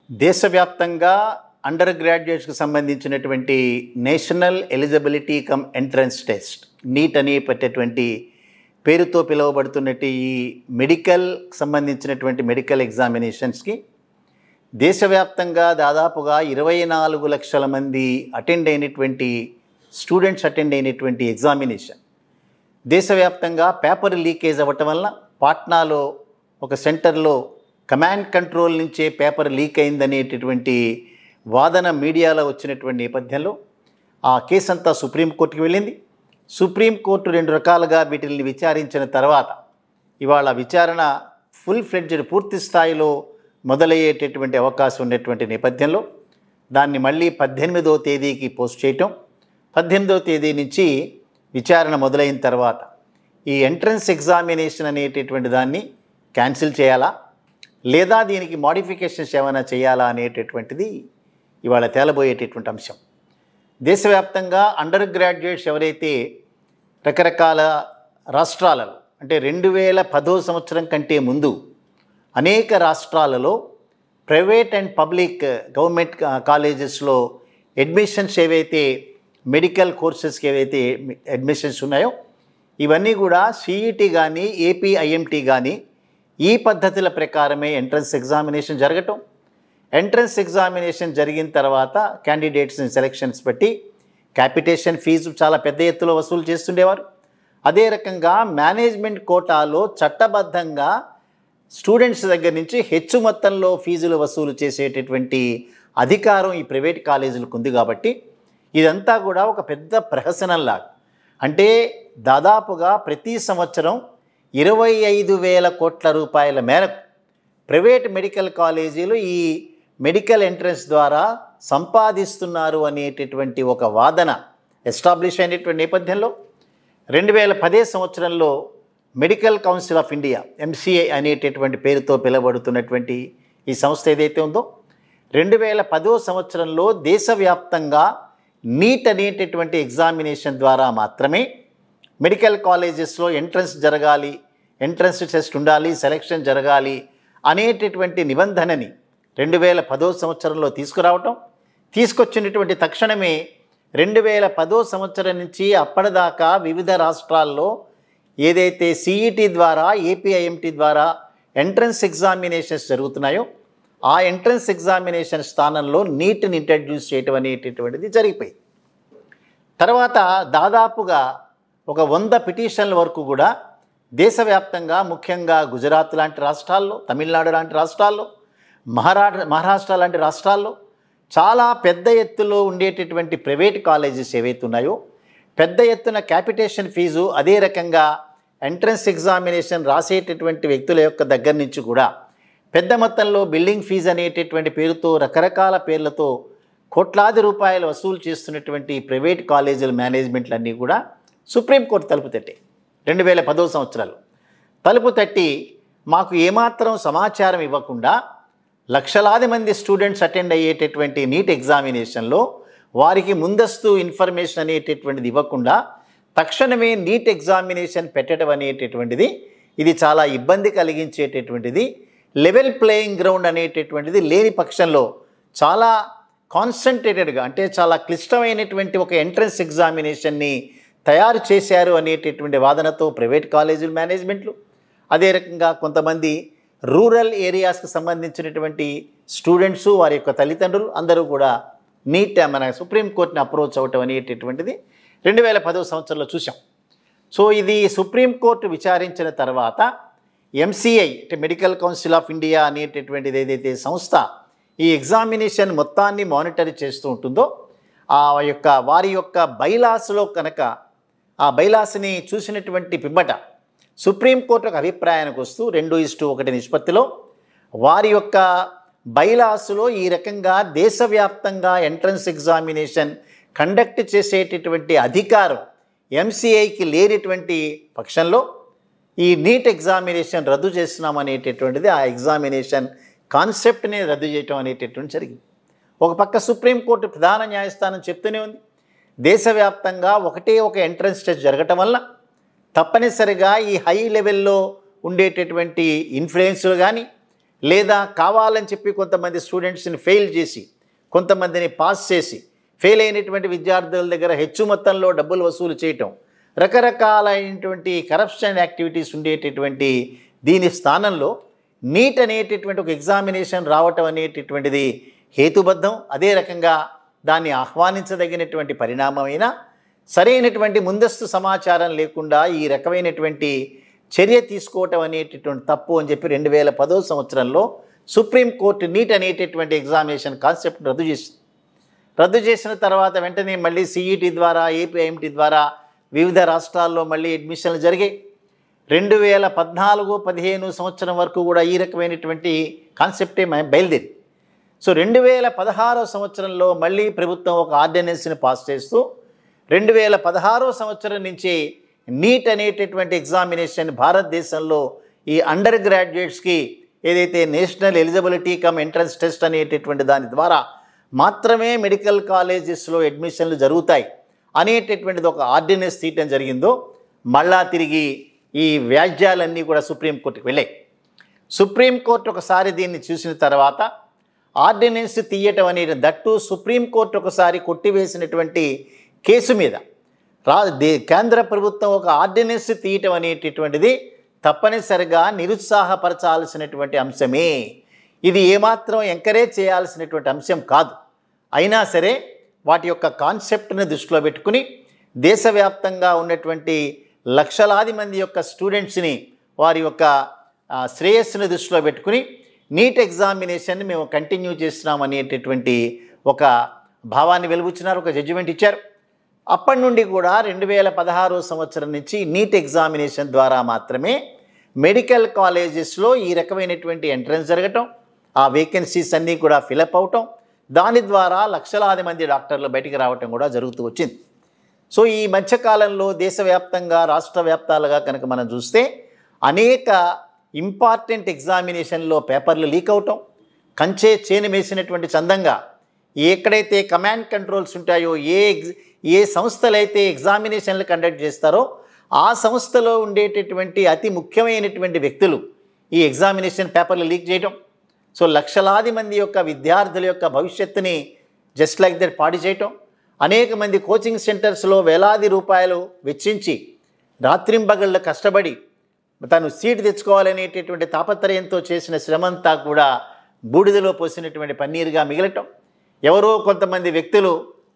దేశవ్యాప్తంగా అండర్ గ్రాడ్యుయేట్స్కి సంబంధించినటువంటి national eligibility cum entrance test neat అని పెట్టేటువంటి పేరుతో పిలువబడుతున్నట్టు ఈ మెడికల్ సంబంధించినటువంటి మెడికల్ ఎగ్జామినేషన్స్కి దేశవ్యాప్తంగా దాదాపుగా 24 లక్షల మంది స్టూడెంట్స్ అటెండ్ అయినటువంటి ఎగ్జామినేషన్ దేశవ్యాప్తంగా పేపర్ లీకేజ్ అవ్వటం వల్ల పాట్నాలో ఒక సెంటర్లో కమాండ్ కంట్రోల్ నుంచే పేపర్ లీక్ అయిందనేటటువంటి వాదన మీడియాలో వచ్చినటువంటి నేపథ్యంలో ఆ కేసు అంతా సుప్రీంకోర్టుకి వెళ్ళింది. సుప్రీంకోర్టు 2 రకాలుగా వీటిని విచారించిన తర్వాత ఇవాళ విచారణ ఫుల్ ఫ్లెడ్జ్డ్ పూర్తి స్థాయిలో మొదలయ్యేటటువంటి అవకాశం ఉన్నటువంటి నేపథ్యంలో దాన్ని మళ్ళీ 18వ తేదీకి పోస్ట్ చేయటం, 18వ తేదీ నుంచి విచారణ మొదలైన తర్వాత ఈ ఎంట్రన్స్ ఎగ్జామినేషన్ అనేటటువంటి దాన్ని క్యాన్సిల్ చేయాలా లేదా దీనికి మోడిఫికేషన్స్ ఏమైనా చేయాలా అనేటటువంటిది ఇవాళ తేలబోయేటటువంటి అంశం. దేశవ్యాప్తంగా అండర్ గ్రాడ్యుయేట్స్ ఎవరైతే రకరకాల రాష్ట్రాలలో అంటే 2010 సంవత్సరం కంటే ముందు అనేక రాష్ట్రాలలో ప్రైవేట్ అండ్ పబ్లిక్ గవర్నమెంట్ కాలేజెస్లో అడ్మిషన్స్ ఏవైతే మెడికల్ కోర్సెస్కి ఏవైతే అడ్మిషన్స్ ఉన్నాయో ఇవన్నీ కూడా సిఈటి కానీ ఏపీఐఎంటీ కానీ ఈ పద్ధతుల ప్రకారమే ఎంట్రన్స్ ఎగ్జామినేషన్ జరగటం. ఎంట్రన్స్ ఎగ్జామినేషన్ జరిగిన తర్వాత క్యాండిడేట్స్ని సెలెక్షన్స్ బట్టి క్యాపిటేషన్ ఫీజు చాలా పెద్ద ఎత్తులో వసూలు చేస్తుండేవారు. అదే రకంగా మేనేజ్మెంట్ కోటాలో చట్టబద్ధంగా స్టూడెంట్స్ దగ్గర నుంచి హెచ్చు మొత్తంలో ఫీజులు వసూలు చేసేటటువంటి అధికారం ఈ ప్రైవేట్ కాలేజీలకు ఉంది. కాబట్టి ఇదంతా కూడా ఒక పెద్ద ప్రహసనంలాగా అంటే దాదాపుగా ప్రతి సంవత్సరం 25,000 కోట్ల రూపాయల మేరకు ప్రైవేట్ మెడికల్ కాలేజీలు ఈ మెడికల్ ఎంట్రన్స్ ద్వారా సంపాదిస్తున్నారు అనేటటువంటి ఒక వాదన ఎస్టాబ్లిష్ అయినటువంటి నేపథ్యంలో 2010 సంవత్సరంలో medical council of India MCI అనేటటువంటి పేరుతో పిలువబడుతున్నటువంటి ఈ సంస్థ ఏదైతే ఉందో 2010 సంవత్సరంలో దేశవ్యాప్తంగా నీట్ అనేటటువంటి ఎగ్జామినేషన్ ద్వారా మాత్రమే మెడికల్ కాలేజెస్లో ఎంట్రన్స్ జరగాలి, ఎంట్రన్స్ టెస్ట్ ఉండాలి, సెలక్షన్ జరగాలి అనేటటువంటి నిబంధనని 2010 సంవత్సరంలో తీసుకొచ్చినటువంటి తక్షణమే 2010 సంవత్సరం నుంచి అప్పటిదాకా వివిధ రాష్ట్రాల్లో ఏదైతే సిఈటి ద్వారా ఏపీఐఎంటీ ద్వారా ఎంట్రన్స్ ఎగ్జామినేషన్స్ జరుగుతున్నాయో ఆ ఎంట్రన్స్ ఎగ్జామినేషన్ స్థానంలో నీట్ని ఇంట్రడ్యూస్ చేయటం అనేటటువంటిది జరిగిపోయింది. తర్వాత దాదాపుగా ఒక 100 పిటిషన్ల వరకు కూడా దేశవ్యాప్తంగా ముఖ్యంగా గుజరాత్ లాంటి రాష్ట్రాల్లో, తమిళనాడు లాంటి రాష్ట్రాల్లో, మహారాష్ట్ర లాంటి రాష్ట్రాల్లో చాలా పెద్ద ఎత్తులో ఉండేటటువంటి ప్రైవేట్ కాలేజెస్ ఏవైతే ఉన్నాయో పెద్ద ఎత్తున క్యాపిటేషన్ ఫీజు అదే రకంగా ఎంట్రన్స్ ఎగ్జామినేషన్ రాసేటటువంటి వ్యక్తుల యొక్క దగ్గర నుంచి కూడా పెద్ద మొత్తంలో బిల్డింగ్ ఫీజు అనేటటువంటి పేరుతో రకరకాల పేర్లతో కోట్లాది రూపాయలు వసూలు చేస్తున్నటువంటి ప్రైవేట్ కాలేజీల మేనేజ్మెంట్లన్నీ కూడా సుప్రీంకోర్టు తలుపు తట్టి 2010 సంవత్సరాలు తలుపు తట్టి మాకు ఏమాత్రం సమాచారం ఇవ్వకుండా లక్షలాది మంది స్టూడెంట్స్ అటెండ్ అయ్యేటటువంటి నీట్ ఎగ్జామినేషన్లో వారికి ముందస్తు ఇన్ఫర్మేషన్ అనేటటువంటిది ఇవ్వకుండా తక్షణమే నీట్ ఎగ్జామినేషన్ పెట్టడం అనేటటువంటిది ఇది చాలా ఇబ్బంది కలిగించేటటువంటిది. లెవెల్ ప్లేయింగ్ గ్రౌండ్ అనేటటువంటిది లేని పక్షంలో చాలా కాన్సన్ట్రేటెడ్గా అంటే చాలా క్లిష్టమైనటువంటి ఒక ఎంట్రన్స్ ఎగ్జామినేషన్ని తయారు చేశారు అనేటటువంటి వాదనతో ప్రైవేట్ కాలేజీల మేనేజ్మెంట్లు అదే రకంగా కొంతమంది రూరల్ ఏరియాస్కి సంబంధించినటువంటి స్టూడెంట్స్ వారి యొక్క తల్లిదండ్రులు అందరూ కూడా నీట్ మన సుప్రీంకోర్టుని అప్రోచ్ అవ్వటం అనేటటువంటిది 2010 సంవత్సరంలో చూసాం. సో ఇది సుప్రీంకోర్టు విచారించిన తర్వాత ఎంసీఐ అంటే మెడికల్ కౌన్సిల్ ఆఫ్ ఇండియా అనేటటువంటిది ఏదైతే సంస్థ ఈ ఎగ్జామినేషన్ మొత్తాన్ని మానిటర్ చేస్తూ ఉంటుందో వారి యొక్క బైలాస్లో కనుక ఆ బైలాస్ని చూసినటువంటి పిమ్మట సుప్రీంకోర్టు ఒక అభిప్రాయానికి వస్తూ 2:1 నిష్పత్తిలో వారి యొక్క బైలాస్లో ఈ రకంగా దేశవ్యాప్తంగా ఎంట్రన్స్ ఎగ్జామినేషన్ కండక్ట్ చేసేటటువంటి అధికారం ఎంసీఐకి లేనటువంటి పక్షంలో ఈ నీట్ ఎగ్జామినేషన్ రద్దు చేస్తున్నామనేటటువంటిది ఆ ఎగ్జామినేషన్ కాన్సెప్ట్ని రద్దు చేయటం అనేటటువంటి జరిగింది. ఒక పక్క సుప్రీంకోర్టు ప్రధాన న్యాయస్థానం చెప్తూనే ఉంది దేశవ్యాప్తంగా ఒక ఎంట్రన్స్ టెస్ట్ జరగటం వల్ల తప్పనిసరిగా ఈ హై లెవెల్లో ఉండేటటువంటి ఇన్ఫ్లుయెన్స్లు కానీ లేదా కావాలని చెప్పి కొంతమంది స్టూడెంట్స్ని ఫెయిల్ చేసి కొంతమందిని పాస్ చేసి ఫెయిల్ అయినటువంటి విద్యార్థుల దగ్గర హెచ్చు మొత్తంలో డబ్బులు వసూలు చేయటం, రకరకాలైనటువంటి కరప్షన్ యాక్టివిటీస్ ఉండేటటువంటి దీని స్థానంలో నీట్ అనేటటువంటి ఒక ఎగ్జామినేషన్ రావటం అనేటటువంటిది హేతుబద్ధం. అదే రకంగా దాన్ని ఆహ్వానించదగినటువంటి పరిణామమైన సరైనటువంటి ముందస్తు సమాచారం లేకుండా ఈ రకమైనటువంటి చర్య తీసుకోవటం అనేటటువంటి తప్పు అని చెప్పి 2010 సంవత్సరంలో సుప్రీంకోర్టు నీట్ అనేటటువంటి ఎగ్జామినేషన్ కాన్సెప్ట్ రద్దు చేసిన తర్వాత వెంటనే మళ్ళీ సిఈటి ద్వారా ఏపీఐఎంటీ ద్వారా వివిధ రాష్ట్రాల్లో మళ్ళీ అడ్మిషన్లు జరిగాయి. 2014-15 సంవత్సరం వరకు కూడా ఈ రకమైనటువంటి కాన్సెప్టే బయలుదేరి. సో 2016 సంవత్సరంలో మళ్ళీ ప్రభుత్వం ఒక ఆర్డినెన్స్ని పాస్ చేస్తూ 2016 సంవత్సరం నుంచి నీట్ అనేటటువంటి ఎగ్జామినేషన్ భారతదేశంలో ఈ అండర్ గ్రాడ్యుయేట్స్కి ఏదైతే national eligibility cum entrance test అనేటటువంటి దాని ద్వారా మాత్రమే మెడికల్ కాలేజెస్లో అడ్మిషన్లు జరుగుతాయి అనేటటువంటిది ఒక ఆర్డినెన్స్ తీయటం జరిగిందో మళ్ళా తిరిగి ఈ వ్యాజ్యాలన్నీ కూడా సుప్రీంకోర్టుకు వెళ్ళాయి. సుప్రీంకోర్టు ఒకసారి దీన్ని చూసిన తర్వాత ఆర్డినెన్స్ తీయటం అనేది దట్టు సుప్రీంకోర్టు ఒకసారి కొట్టివేసినటువంటి కేసు మీద కేంద్ర ప్రభుత్వం ఒక ఆర్డినెన్స్ తీయటం అనేటటువంటిది తప్పనిసరిగా నిరుత్సాహపరచాల్సినటువంటి అంశమే. ఇది ఏమాత్రం ఎంకరేజ్ చేయాల్సినటువంటి అంశం కాదు. అయినా సరే వాటి యొక్క కాన్సెప్ట్ని దృష్టిలో పెట్టుకుని దేశవ్యాప్తంగా ఉన్నటువంటి లక్షలాది మంది యొక్క స్టూడెంట్స్ని వారి యొక్క శ్రేయస్సుని దృష్టిలో పెట్టుకుని నీట్ ఎగ్జామినేషన్ని మేము కంటిన్యూ చేస్తున్నాం అనేటటువంటి ఒక భావాన్ని వెలుబుచ్చినారు, ఒక జడ్జిమెంట్ ఇచ్చారు. అప్పటి నుండి కూడా 2016 సంవత్సరం నుంచి నీట్ ఎగ్జామినేషన్ ద్వారా మాత్రమే మెడికల్ కాలేజెస్లో ఈ రకమైనటువంటి ఎంట్రన్స్ జరగటం, ఆ వేకెన్సీస్ అన్నీ కూడా ఫిలప్ అవటం, దాని ద్వారా లక్షలాది మంది డాక్టర్లు బయటికి రావటం కూడా జరుగుతూ వచ్చింది. సో ఈ మధ్యకాలంలో దేశవ్యాప్తంగా రాష్ట్ర వ్యాప్తాలుగా కనుక మనం చూస్తే అనేక ఇంపార్టెంట్ ఎగ్జామినేషన్లో పేపర్లు లీక్ అవటం, కంచే చేను వేసినటువంటి చందంగా ఎక్కడైతే కమాండ్ కంట్రోల్స్ ఉంటాయో ఏ సంస్థలైతే ఎగ్జామినేషన్లు కండక్ట్ చేస్తారో ఆ సంస్థలో ఉండేటటువంటి అతి ముఖ్యమైనటువంటి వ్యక్తులు ఈ ఎగ్జామినేషన్ పేపర్లు లీక్ చేయటం, సో లక్షలాది మంది యొక్క విద్యార్థుల యొక్క భవిష్యత్తుని జస్ట్ లైక్ దట్ పాడు చేయటం, అనేక మంది కోచింగ్ సెంటర్స్లో వేలాది రూపాయలు వెచ్చించి రాత్రింబగళ్ళు కష్టపడి తను సీటు తెచ్చుకోవాలనేటటువంటి తాపత్రయంతో చేసిన శ్రమంతా కూడా బూడిదలో పోసినటువంటి పన్నీరుగా మిగలటం, ఎవరో కొంతమంది వ్యక్తులు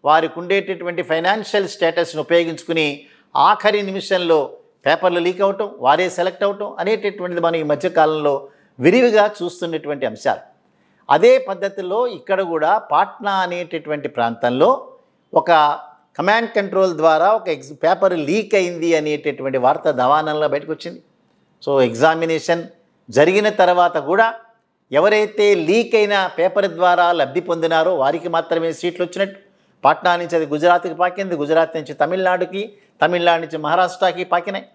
వారికి ఉండేటటువంటి ఫైనాన్షియల్ స్టేటస్ను ఉపయోగించుకుని ఆఖరి నిమిషంలో పేపర్లు లీక్ అవటం, వారే సెలెక్ట్ అవటం అనేటటువంటిది మనం ఈ మధ్యకాలంలో విరివిగా చూస్తున్నటువంటి అంశాలు. అదే పద్ధతిలో ఇక్కడ కూడా పాట్నా అనేటటువంటి ప్రాంతంలో ఒక కమాండ్ కంట్రోల్ ద్వారా ఒక పేపర్ లీక్ అయింది అనేటటువంటి వార్త దవానంలో బయటకు వచ్చింది. సో ఎగ్జామినేషన్ జరిగిన తర్వాత కూడా ఎవరైతే లీక్ అయిన పేపర్ ద్వారా లబ్ధి పొందినారో వారికి మాత్రమే సీట్లు వచ్చినట్టు. పాట్నా నుంచి అది గుజరాత్కి పాకింది, గుజరాత్ నుంచి తమిళనాడుకి, తమిళనాడు నుంచి మహారాష్ట్రకి పాకినాయి.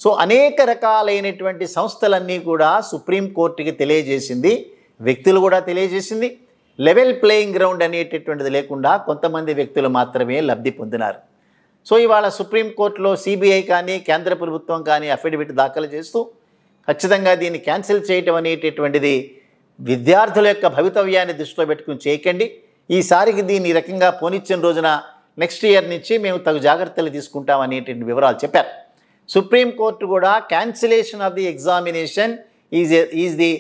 సో అనేక రకాలైనటువంటి సంస్థలన్నీ కూడా సుప్రీంకోర్టుకి తెలియజేసింది, వ్యక్తులు కూడా తెలియజేసింది. లెవెల్ ప్లేయింగ్ గ్రౌండ్ అనేటటువంటిది లేకుండా కొంతమంది వ్యక్తులు మాత్రమే లబ్ధి పొందినారు. సో ఇవాళ సుప్రీంకోర్టులో సిబిఐ కానీ కేంద్ర ప్రభుత్వం కానీ అఫిడవిట్ దాఖలు చేస్తూ ఖచ్చితంగా దీన్ని క్యాన్సిల్ చేయటం అనేటటువంటిది విద్యార్థుల యొక్క భవితవ్యాన్ని దృష్టిలో పెట్టుకుని చేయకండి, ఈసారికి దీన్ని ఈ రకంగా పోనిచ్చిన రోజున నెక్స్ట్ ఇయర్ నుంచి మేము తగు జాగ్రత్తలు తీసుకుంటాం అనేటువంటి వివరాలు చెప్పారు. సుప్రీంకోర్టు కూడా cancellation of the examination is the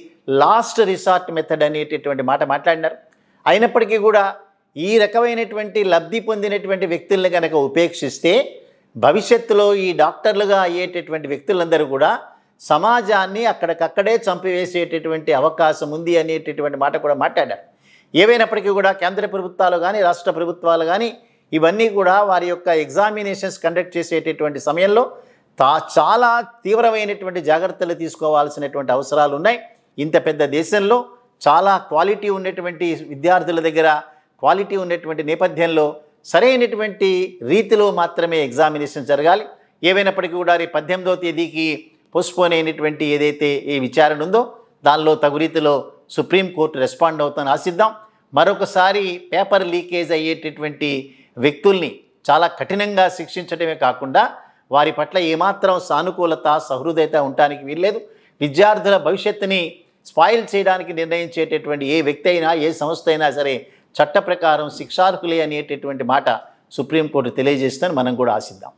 last resort method అనేటటువంటి మాట మాట్లాడినారు. అయినప్పటికీ కూడా ఈ రకమైనటువంటి లబ్ధి పొందినటువంటి వ్యక్తుల్ని కనుక ఉపేక్షిస్తే భవిష్యత్తులో ఈ డాక్టర్లుగా అయ్యేటటువంటి వ్యక్తులందరూ కూడా సమాజాన్ని అక్కడికక్కడే చంపివేసేటటువంటి అవకాశం ఉంది అనేటటువంటి మాట కూడా మాట్లాడారు. ఏవైనప్పటికీ కూడా కేంద్ర ప్రభుత్వాలు కానీ రాష్ట్ర ప్రభుత్వాలు కానీ ఇవన్నీ కూడా వారి యొక్క ఎగ్జామినేషన్స్ కండక్ట్ చేసేటటువంటి సమయంలో చాలా తీవ్రమైనటువంటి జాగ్రత్తలు తీసుకోవాల్సినటువంటి అవసరాలు ఉన్నాయి. ఇంత పెద్ద దేశంలో చాలా క్వాలిటీ ఉన్నటువంటి విద్యార్థుల దగ్గర క్వాలిటీ ఉన్నటువంటి నేపథ్యంలో సరైనటువంటి రీతిలో మాత్రమే ఎగ్జామినేషన్ జరగాలి. ఏవైనప్పటికీ కూడా 18వ తేదీకి పోస్ట్పోన్ అయినటువంటి ఏదైతే ఈ విచారణ ఉందో దానిలో తగు రీతిలో సుప్రీంకోర్టు రెస్పాండ్ అవుతుందని ఆశిద్దాం. మరొకసారి పేపర్ లీకేజ్ అయ్యేటటువంటి వ్యక్తుల్ని చాలా కఠినంగా శిక్షించడమే కాకుండా వారి పట్ల ఏమాత్రం సానుకూలత సహృదయత ఉండటానికి వీల్లేదు. విద్యార్థుల భవిష్యత్తుని స్పాయిల్ చేయడానికి నిర్ణయించేటటువంటి ఏ వ్యక్తి అయినా ఏ సంస్థ అయినా సరే చట్ట ప్రకారం శిక్షార్హులే అనేటటువంటి మాట సుప్రీంకోర్టు తెలియజేస్తుందని మనం కూడా ఆశిద్దాం.